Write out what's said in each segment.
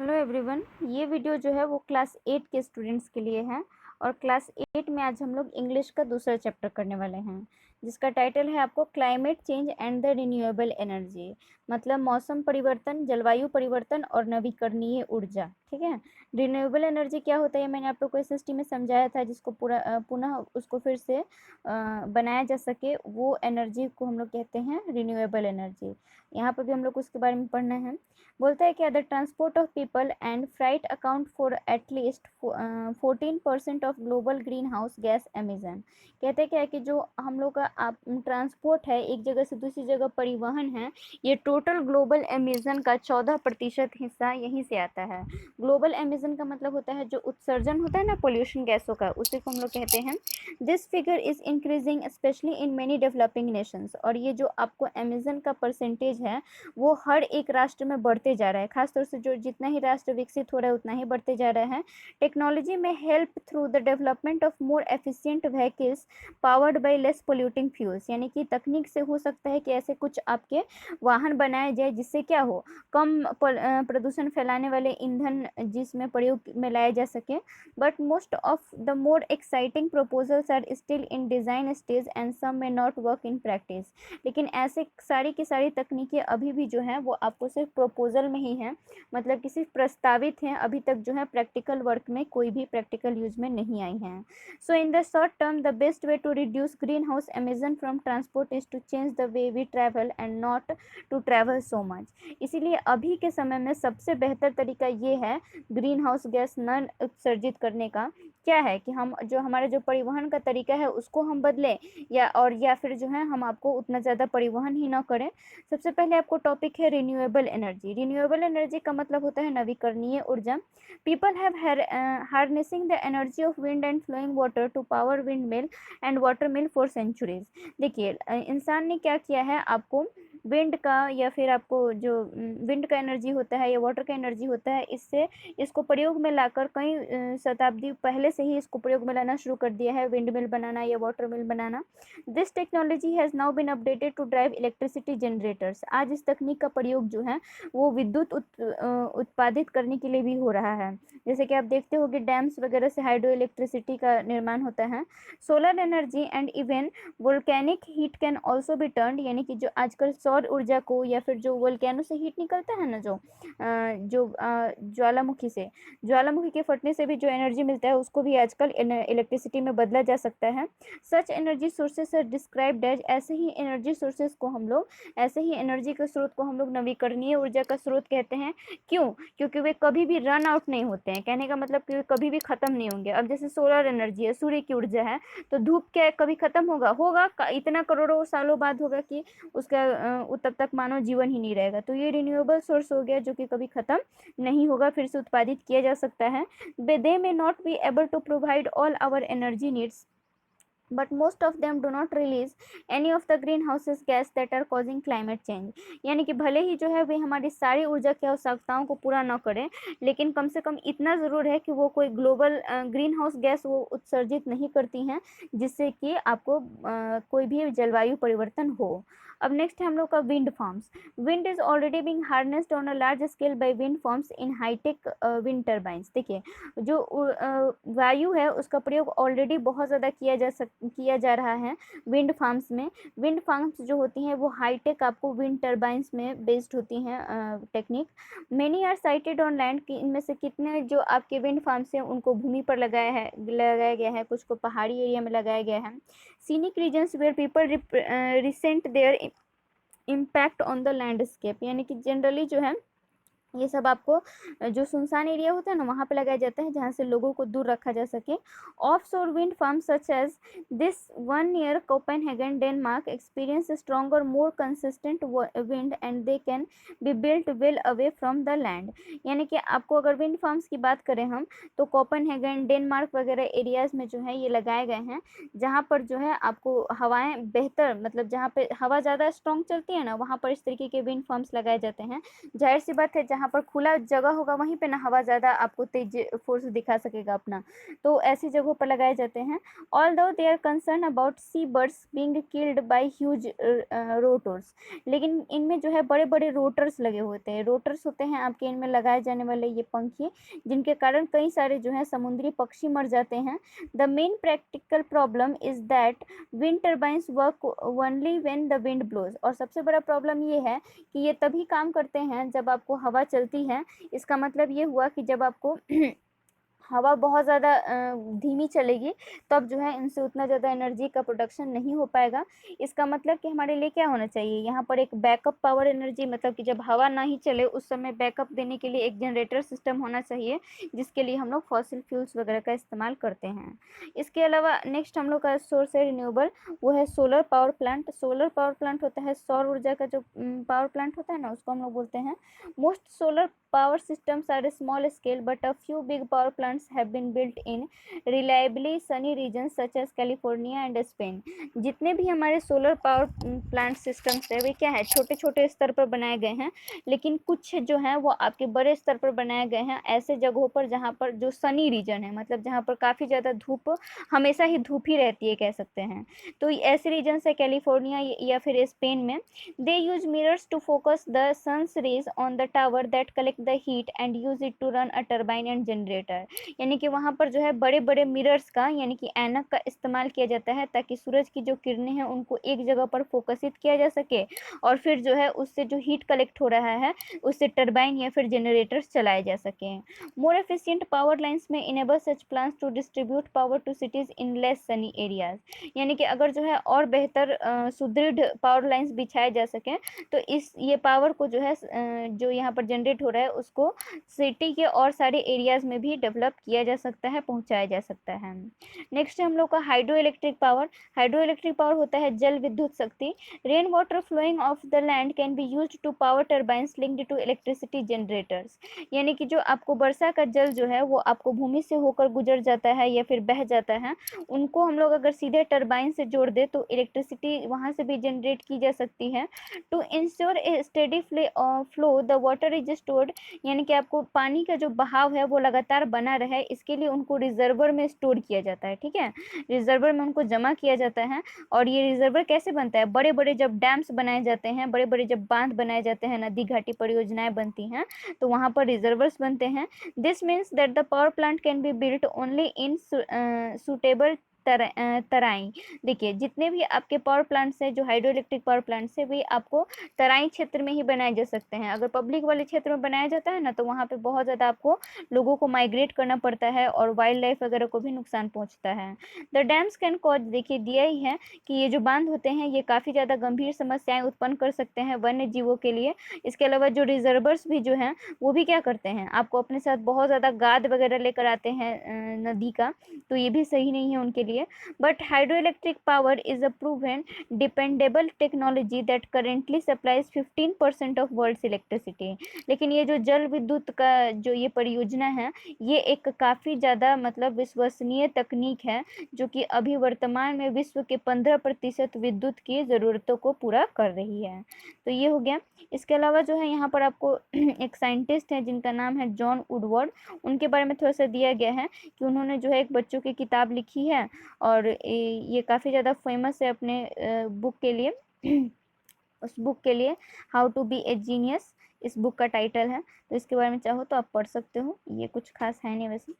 Hello everyone, ये video जो है वो क्लास 8 के स्टूडेंट्स के लिए है। और क्लास 8 में आज हम लोग इंग्लिश का दूसरा चैप्टर करने वाले हैं, जिसका टाइटल है आपको climate change and the renewable energy. मतलब मौसम परिवर्तन, जलवायु परिवर्तन और नवीकरणीय ऊर्जा। ठीक है। रिन्यूएबल एनर्जी क्या होता है मैंने आप लोग को एसएसटी में समझाया था, जिसको पूरा पुनः उसको फिर से बनाया जा सके, वो एनर्जी को हम लोग कहते हैं रिन्यूएबल एनर्जी। यहाँ पर भी हम लोग को उसके बारे में पढ़ना है। बोलता है कि the transport of people and freight account for at least 14% of global green house gas emission. कहते हैं क्या है कि जो हम लोग का आप ट्रांसपोर्ट है, एक जगह से दूसरी जगह परिवहन है, ये टोटल ग्लोबल एमिशन का 14% हिस्सा यहीं से आता है। ग्लोबल एमिशन का मतलब होता है जो उत्सर्जन होता है ना पोल्यूशन गैसों का, उसी को हम लोग कहते हैं। This figure is increasing specially in many developing Nations. और ये जो आपको एमिशन का परसेंटेज है वो हर एक राष्ट्र में बढ़ते जा रहा है। खासतौर से जो जितना ही राष्ट्र विकसित हो रहा है उतना ही बढ़ते जा रहा है। टेक्नोलॉजी में help through the development of more efficient vehicles powered by less polluting fuels. यानी कि तकनीक से हो सकता है कि ऐसे कुछ आपके वाहन बनाए जाए जिससे क्या हो, कम प्रदूषण फैलाने वाले ईंधन जिसमें प्रयोग में लाया जा सके। But most of the more exciting proposals are still in design stage and some may not work in practice. लेकिन ऐसे सारी की सारी तकनीकें अभी भी जो हैं वो आपको सिर्फ प्रपोजल में ही हैं, मतलब कि सिर्फ प्रस्तावित हैं, अभी तक जो है प्रैक्टिकल वर्क में कोई भी प्रैक्टिकल यूज में नहीं आई हैं। So in the short term the best way to reduce greenhouse emission from transport is to change the way we travel and not to travel so much. इसीलिए अभी के समय में सबसे बेहतर तरीका ये है ग्रीन हाउस गैस न उत्सर्जित करने का, क्या है कि हम जो हमारे जो परिवहन का तरीका है उसको हम बदलें, या फिर जो है हम आपको उतना ज़्यादा परिवहन ही ना करें। सबसे पहले आपको टॉपिक है रिन्यूएबल एनर्जी। रिन्यूएबल एनर्जी का मतलब होता है नवीकरणीय ऊर्जा। People have harnessing the energy of wind and flowing water to power wind mill and water mill for centuries. देखिए इंसान ने क्या किया है, आपको विंड का या फिर आपको जो विंड का एनर्जी होता है या वाटर का एनर्जी होता है, इसको प्रयोग में लाकर कई शताब्दी पहले से ही इसको प्रयोग में लाना शुरू कर दिया है, विंड मिल बनाना या वाटर मिल बनाना। This technology has now been updated to drive electricity generators. आज इस तकनीक का प्रयोग जो है वो विद्युत उत्पादित करने के लिए भी हो रहा है। जैसे कि आप देखते हो कि डैम्स वगैरह से हाइड्रो इलेक्ट्रिसिटी का निर्माण होता है। Solar energy and even volcanic heat can also be turned. यानी कि जो आजकल सौर ऊर्जा को या फिर जो वोल्केनो से हीट निकलता है ना, ज्वालामुखी के फटने से भी जो एनर्जी मिलता है उसको भी आजकल इलेक्ट्रिसिटी में बदला जा सकता है। Such energy sources are described as, ऐसे ही एनर्जी सोर्सेस को हम लोग, ऐसे ही एनर्जी के स्रोत को हम लोग नवीकरणीय ऊर्जा का स्रोत कहते हैं। क्यों? क्योंकि वे कभी भी रन आउट नहीं होते हैं। कहने का मतलब कि वे कभी भी खत्म नहीं होंगे। अब जैसे सोलर एनर्जी है, सूर्य की ऊर्जा है, तो धूप क्या है, कभी खत्म होगा इतना करोड़ों सालों बाद होगा कि उसका तब तक मानव जीवन ही नहीं रहेगा। तो ये रिन्यूएबल सोर्स हो गया जो कि कभी खत्म नहीं होगा, फिर से उत्पादित किया जा सकता है। They may not be able to provide all our energy needs but most of them do not release any of the greenhouse gas that are causing climate change। यानी कि भले ही जो है वे हमारी सारी ऊर्जा की आवश्यकताओं को पूरा न करें, लेकिन कम से कम इतना ज़रूर है कि वो कोई ग्लोबल ग्रीन हाउस गैस वो उत्सर्जित नहीं करती हैं जिससे कि आपको कोई भी जलवायु परिवर्तन हो। अब नेक्स्ट है हम लोग का wind farms. Wind is already being harnessed on a large scale by wind farms in high tech wind turbines. देखिए जो वायु है उसका प्रयोग ऑलरेडी बहुत ज़्यादा किया जा रहा है विंड फार्म्स में। विंड फार्म्स जो होती हैं वो हाईटेक आपको विंड टर्बाइंस में बेस्ड होती हैं technique. Many are sited on land की इनमें से कितने जो आपके विंड फार्म्स हैं उनको भूमि पर लगाया गया है, कुछ को पहाड़ी एरिया में लगाया गया है। Scenic regions where people resent their impact on the landscape. यानी कि जनरली जो है ये सब आपको जो सुनसान एरिया होता है ना वहाँ पे लगाया जाता है जहाँ से लोगों को दूर रखा जा सके। Offshore wind farm such as this one near Copenhagen Denmark experience stronger more consistent wind and they can be built well away from the land. यानी कि आपको अगर विंड फार्म्स की बात करें हम तो कोपेनहेगन, डेनमार्क वगैरह एरियाज़ में जो है ये लगाए गए हैं जहाँ पर जो है आपको हवाएँ बेहतर, मतलब जहाँ पे हवा ज़्यादा स्ट्रॉन्ग चलती है ना वहाँ पर इस तरीके के विंड फार्म्स लगाए जाते हैं। जाहिर सी बात है जहाँ जहाँ पर खुला जगह होगा वहीं पे ना हवा ज़्यादा आपको तेज फोर्स दिखा सकेगा अपना, तो ऐसी जगहों पर लगाए जाते हैं। Although they are concern about sea birds being killed by huge rotors, लेकिन इनमें जो है बड़े बड़े रोटर्स लगे होते हैं। रोटर्स होते हैं आपके इनमें लगाए जाने वाले ये पंखी, जिनके कारण कई सारे जो है समुद्री पक्षी मर जाते हैं। The main practical problem is that wind turbines work only when the wind blows, और सबसे बड़ा प्रॉब्लम ये है कि ये तभी काम करते हैं जब आपको हवा चलती है। इसका मतलब ये हुआ कि जब आपको हवा बहुत ज़्यादा धीमी चलेगी तब जो है इनसे उतना ज़्यादा एनर्जी का प्रोडक्शन नहीं हो पाएगा। इसका मतलब कि हमारे लिए क्या होना चाहिए, यहाँ पर एक बैकअप पावर एनर्जी, मतलब कि जब हवा ना ही चले उस समय बैकअप देने के लिए एक जनरेटर सिस्टम होना चाहिए, जिसके लिए हम लोग फॉसिल फ्यूल्स वगैरह का इस्तेमाल करते हैं। इसके अलावा नेक्स्ट हम लोग का सोर्स है रिन्यूएबल, वो है solar power plant. Solar power plant होता है सौर ऊर्जा का जो पावर प्लांट होता है ना, उसको हम लोग बोलते हैं। Most solar power systems are small scale, but a few big power plants have been built in reliably sunny regions such as California and Spain. जितने भी हमारे सोलर पावर प्लांट सिस्टम्स है वे क्या है, छोटे छोटे स्तर पर बनाए गए हैं, लेकिन कुछ जो है वो आपके बड़े स्तर पर बनाए गए हैं ऐसे जगहों पर जहाँ पर जो सनी रीजन है, मतलब जहाँ पर काफ़ी ज़्यादा धूप, हमेशा ही धूप ही रहती है कह सकते हैं। तो ऐसे रीजन है कैलिफोर्निया या फिर स्पेन में। They use mirrors to focus the sun's rays on the tower that collect the heat and use it to run a turbine and generator. यानी कि वहाँ पर जो है बड़े बड़े मिरर्स का यानी कि ऐनक का इस्तेमाल किया जाता है ताकि सूरज की जो किरणें हैं उनको एक जगह पर फोकसित किया जा सके, और फिर जो है उससे जो हीट कलेक्ट हो रहा है उससे टर्बाइन या फिर जनरेटर्स चलाए जा सकें। More efficient power lines may enable such plans to distribute power to cities in less sunny areas. यानी कि अगर जो है और बेहतर सुदृढ़ पावर लाइन्स बिछाए जा सकें तो ये पावर को जो है जो यहाँ पर जनरेट हो रहा है उसको सिटी के और सारे एरियाज में भी डेवलप किया जा सकता है, पहुँचाया जा सकता है। नेक्स्ट है हम लोग का hydroelectric power. Hydroelectric power होता है जल विद्युत शक्ति। Rain water flowing off the land can be used to power turbines linked to electricity generators. यानी कि जो आपको वर्षा का जल जो है वो आपको भूमि से होकर गुजर जाता है या फिर बह जाता है, उनको हम लोग अगर सीधे टर्बाइन से जोड़ दे तो इलेक्ट्रिसिटी वहाँ से भी जनरेट की जा सकती है। To ensure a steady flow the water is stored, यानी कि आपको पानी का जो बहाव है वो लगातार बना रहे, इसके लिए उनको रिजर्वर में स्टोर किया जाता है। ठीक है, रिजर्वर में उनको जमा किया जाता है। और ये रिजर्वर कैसे बनता है, बड़े बड़े जब डैम्स बनाए जाते हैं, बड़े बड़े जब बांध बनाए जाते हैं, नदी घाटी परियोजनाएं बनती हैं, तो वहाँ पर रिजर्वर्स बनते हैं। This means that the power plant can be built only in suitable terrain. देखिए जितने भी आपके पावर प्लांट्स हैं, जो हाइड्रो इलेक्ट्रिक पावर प्लांट्स है, वे आपको तराई क्षेत्र में ही बनाए जा सकते हैं। अगर पब्लिक वाले क्षेत्र में बनाया जाता है ना तो वहाँ पे बहुत ज़्यादा आपको लोगों को माइग्रेट करना पड़ता है और वाइल्ड लाइफ वगैरह को भी नुकसान पहुँचता है। द डैम्स कैन कॉज, देखिए दिया ही है कि ये जो बांध होते हैं ये काफ़ी ज़्यादा गंभीर समस्याएं उत्पन्न कर सकते हैं वन्य जीवों के लिए। इसके अलावा जो रिजर्वर्स भी जो हैं वो भी क्या करते हैं, आपको अपने साथ बहुत ज़्यादा गाद वगैरह लेकर आते हैं नदी का, तो ये भी सही नहीं है उनके लिए। But hydroelectric power is a proven dependable technology that currently supplies 15% of world's electricity. लेकिन ये जो जल विद्युत का जो ये परियोजना है ये एक काफ़ी ज़्यादा मतलब विश्वसनीय तकनीक है जो कि अभी वर्तमान में विश्व के 15% विद्युत की ज़रूरतों को पूरा कर रही है। तो ये हो गया। इसके अलावा जो है यहाँ पर आपको एक साइंटिस्ट है जिनका नाम है जॉन वुडवर्ड, उनके बारे में थोड़ा सा दिया गया है कि उन्होंने जो है एक बच्चों की किताब लिखी है और ये काफ़ी ज़्यादा फेमस है अपने बुक के लिए उस बुक के लिए how to be a genius इस बुक का टाइटल है। तो इसके बारे में चाहो तो आप पढ़ सकते हो, ये कुछ खास है नहीं वैसे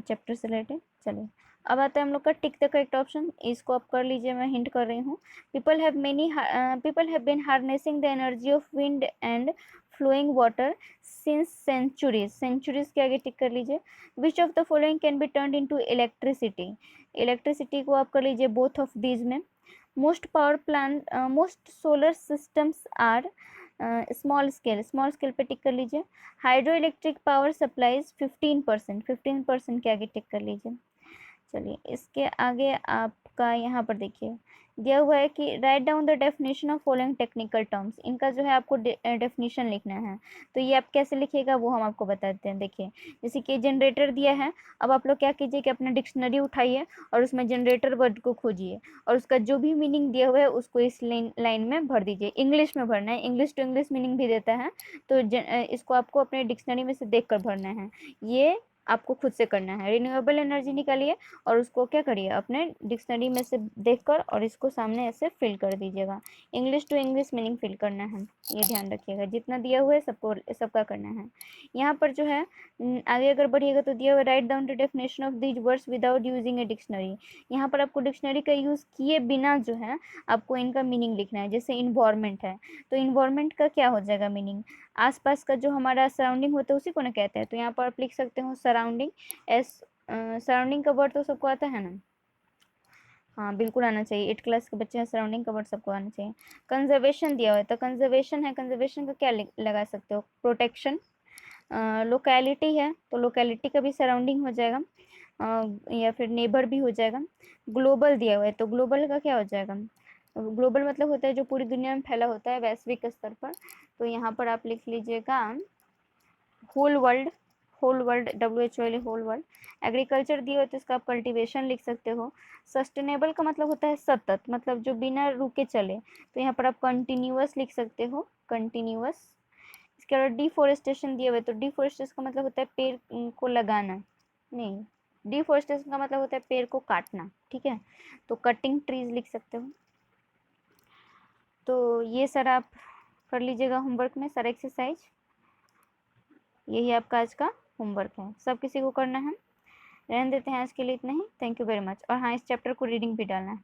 चैप्टर से रिलेटेड। चलिए अब आता है हम लोग का टिक द करेक्ट ऑप्शन, इसको आप कर लीजिए, मैं हिंट कर रही हूँ। People have been harnessing the energy of wind and flowing water since centuries के आगे टिक कर लीजिए। Which of the following can be turned into electricity, electricity को आप कर लीजिए बोथ ऑफ दीज में। Most solar systems are small scale पे टिक कर लीजिए। हाइड्रो इलेक्ट्रिक पावर सप्लाईज 15% के आगे टिक कर लीजिए। चलिए इसके आगे आपका यहाँ पर देखिए दिया हुआ है कि write down the definition of following technical terms. इनका जो है आपको डेफिनेशन लिखना है। तो ये आप कैसे लिखिएगा वो हम आपको बताते हैं। देखिए जैसे कि जनरेटर दिया है, अब आप लोग क्या कीजिए कि अपना डिक्शनरी उठाइए और उसमें जनरेटर वर्ड को खोजिए और उसका जो भी मीनिंग दिया हुआ है उसको इस लाइन में भर दीजिए। इंग्लिश में भरना है, इंग्लिश टू इंग्लिश मीनिंग भी देता है, तो इसको आपको अपने डिक्शनरी में से देख कर भरना है। ये आपको खुद से करना है। रिन्यूएबल एनर्जी निकालिए और उसको क्या करिए अपने डिक्शनरी में से देखकर और इसको सामने ऐसे फिल कर दीजिएगा। English to English meaning fill करना है, ये ध्यान रखिएगा। जितना दिया हुआ है सबको सबका करना है। यहाँ पर जो है आगे अगर बढ़िएगा तो दिया हुआ write down the definition of these words without using a dictionary. यहाँ पर आपको डिक्शनरी का यूज़ किए बिना जो है आपको इनका मीनिंग लिखना है। जैसे इन्वायरमेंट है तो इन्वायरमेंट का क्या हो जाएगा मीनिंग, आसपास का जो हमारा सराउंडिंग होता है उसी को ना कहते हैं। तो यहाँ पर आप लिख सकते हो सराउंडिंग। सराउंडिंग का वर्ड तो सबको आता है ना, हाँ बिल्कुल आना चाहिए। 8 क्लास के बच्चे हैं, सराउंडिंग का वर्ड सबको आना चाहिए। कंजर्वेशन दिया हुआ है तो कंजर्वेशन है, कंजर्वेशन का क्या लगा सकते हो, प्रोटेक्शन। लोकेलिटी है तो लोकेलिटी का भी सराउंडिंग हो जाएगा, या फिर नेबर भी हो जाएगा। ग्लोबल दिया हुआ है तो ग्लोबल का क्या हो जाएगा, ग्लोबल मतलब होता है जो पूरी दुनिया में फैला होता है वैश्विक स्तर पर। तो यहाँ पर आप लिख लीजिएगा whole world, whole world WHO whole world. Agriculture दिया हो तो इसका आप कल्टीवेशन लिख सकते हो। सस्टेनेबल का मतलब होता है सतत, मतलब जो बिना रुके चले, तो यहाँ पर आप कंटिन्यूअस लिख सकते हो, कंटिन्यूअस। इसके अलावा डिफोरेस्टेशन दिया हुआ है तो डिफोरेस्टेशन का मतलब होता है पेड़ को लगाना, नहीं, डिफोरेस्टेशन का मतलब होता है पेड़ को काटना, ठीक है, तो कटिंग ट्रीज लिख सकते हो। तो ये सर आप कर लीजिएगा होमवर्क में, सारा एक्सरसाइज यही आपका आज का होमवर्क है, सब किसी को करना है। रहने देते हैं आज के लिए इतना ही। Thank you very much. और हाँ, इस चैप्टर को रीडिंग भी डालना है।